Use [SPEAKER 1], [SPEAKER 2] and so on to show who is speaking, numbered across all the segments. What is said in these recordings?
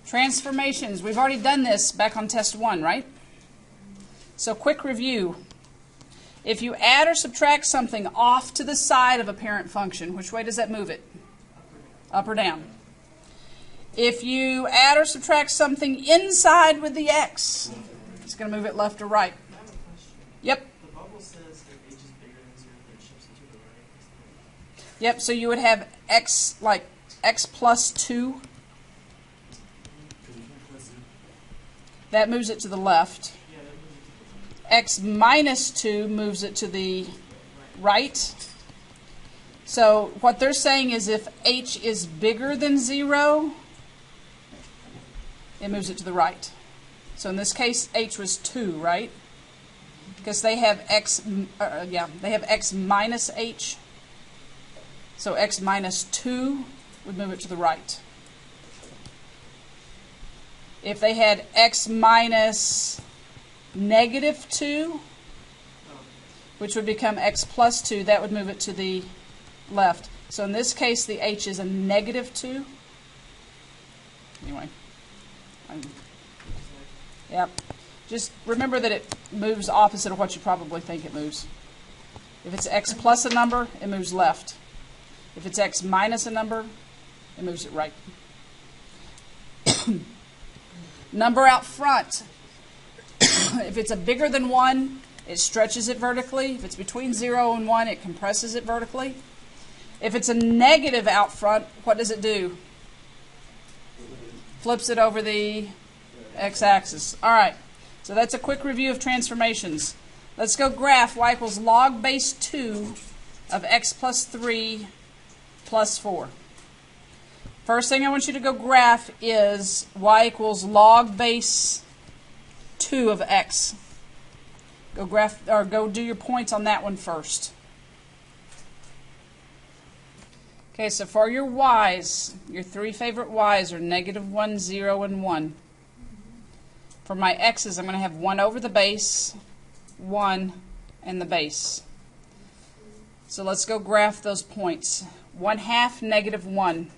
[SPEAKER 1] Transformations. We've already done this back on test 1, right? So quick review. If you add or subtract something off to the side of a parent function, which way does that move it? Up or down? If you add or subtract something inside with the x, it's going to move it left or right. Yep.
[SPEAKER 2] The bubble says if h is bigger than 0, then it shifts it to the right.
[SPEAKER 1] Yep, so you would have x, like x plus 2. That moves it to the left. X minus 2 moves it to the right. So what they're saying is if h is bigger than 0, it moves it to the right. So in this case, h was 2, right? Because they have x, they have x minus h. So x minus 2 would move it to the right. If they had x minus negative 2, which would become x plus 2, that would move it to the left. So in this case, the h is a negative 2. Anyway. Yep. Just remember that it moves opposite of what you probably think it moves. If it's x plus a number, it moves left. If it's x minus a number, it moves it right. Number out front. If it's a bigger than 1, it stretches it vertically. If it's between 0 and 1, it compresses it vertically. If it's a negative out front, what does it do? Flips it over the x-axis. All right, so that's a quick review of transformations. Let's go graph y equals log base 2 of x plus 3 plus 4. First thing I want you to go graph is y equals log base 2 of x. Go graph, or go do your points on that one first. Okay, so for your y's, your 3 favorite y's are -1, 0, and 1. For my x's, I'm going to have 1 over the base, 1, and the base. So let's go graph those points. 1/2, -1.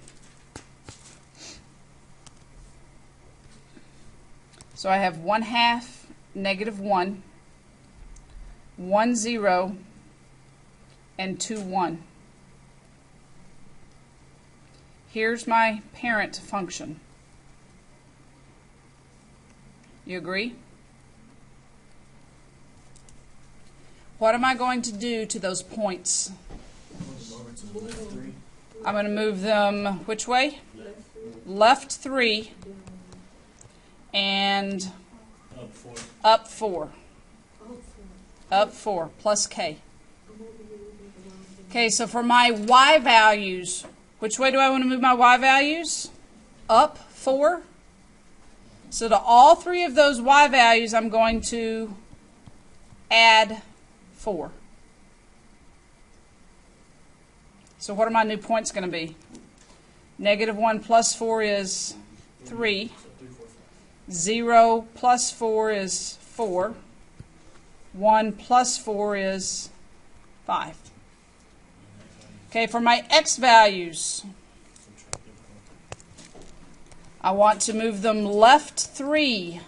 [SPEAKER 1] So I have 1/2, -1, 1, 0, and 2, 1. Here's my parent function. You agree? What am I going to do to those points? I'm going to move them which way? Left 3 and up 4. Up 4 plus k. Okay, so for my y values, which way do I want to move my y values? Up 4. So to all 3 of those y values, I'm going to add 4. So what are my new points going to be? -1 plus 4 is 3. 0 plus 4 is 4. 1 plus 4 is 5. Okay, for my x values, I want to move them left 3.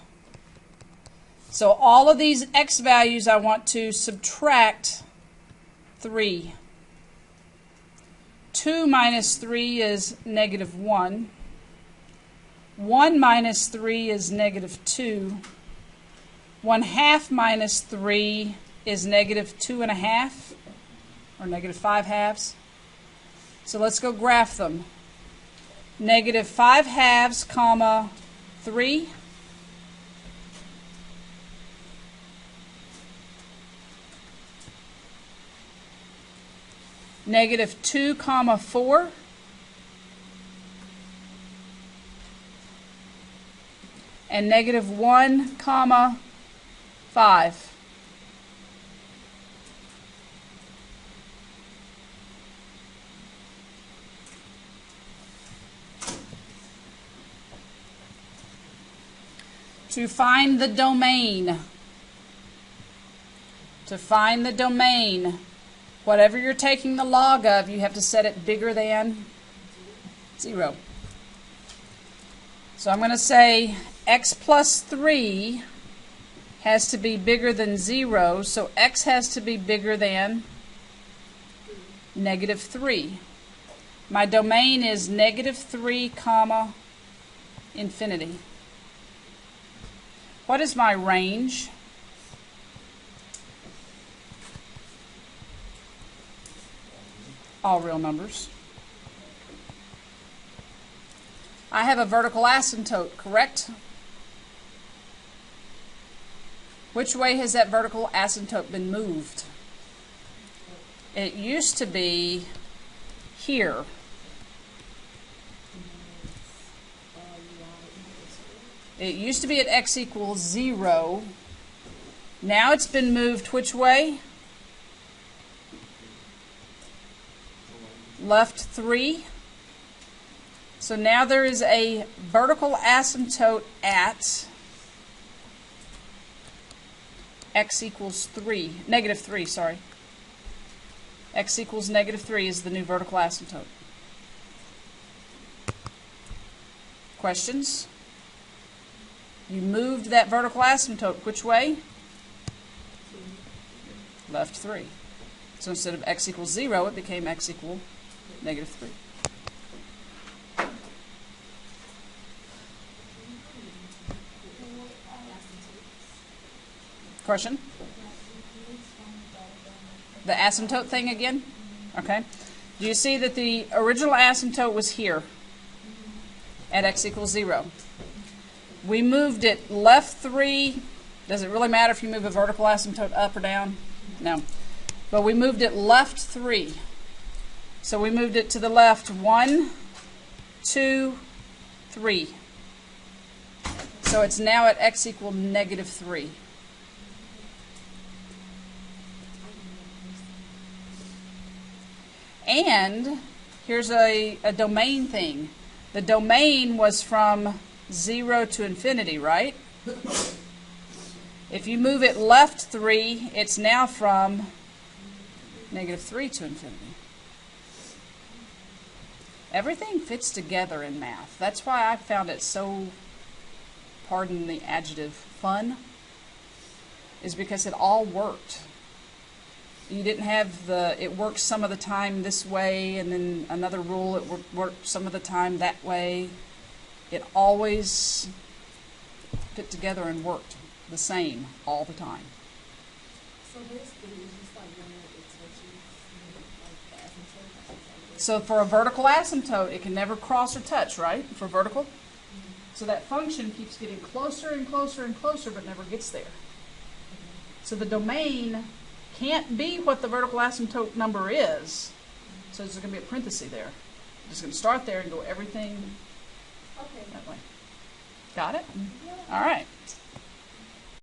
[SPEAKER 1] So all of these x values I want to subtract 3. 2 minus 3 is -1. 1 minus 3 is -2. 1/2 minus 3 is -2.5, or -5/2. So let's go graph them. -5/2, comma 3. -2, comma 4. And -1, comma 5. To find the domain. To find the domain, whatever you're taking the log of, you have to set it bigger than 0. So I'm going to say x plus 3 has to be bigger than 0, so x has to be bigger than negative 3. My domain is negative 3 comma infinity. What is my range? All real numbers. I have a vertical asymptote, correct? Which way has that vertical asymptote been moved? It used to be here. It used to be at x equals 0. Now it's been moved which way? Left 3. So now there is a vertical asymptote at x equals 3, negative 3, sorry. X equals negative 3 is the new vertical asymptote. Questions? You moved that vertical asymptote which way? Left 3. So instead of x equals 0, it became x equal negative 3. Question? The asymptote thing again? Okay. Do you see that the original asymptote was here at x equals 0? We moved it left 3. Does it really matter if you move a vertical asymptote up or down? No. But we moved it left 3. So we moved it to the left 1, 2, 3. So it's now at x equal negative 3. And here's a domain thing. The domain was from 0 to infinity, right? If you move it left 3, it's now from negative 3 to infinity. Everything fits together in math. That's why I found it so, pardon the adjective, fun, is because it all worked. You didn't have it worked some of the time this way, and then another rule, it worked some of the time that way. It always fit together and worked the same all the time.
[SPEAKER 3] So basically, it's just like when it touches, like the asymptote.
[SPEAKER 1] So for a vertical asymptote, it can never cross or touch, right? For vertical. So that function keeps getting closer and closer and closer, but never gets there. So the domain can't be what the vertical asymptote number is. So there's going to be a parenthesis there. Just going to start there and go everything that way. Got it?
[SPEAKER 3] Yeah.
[SPEAKER 1] All right.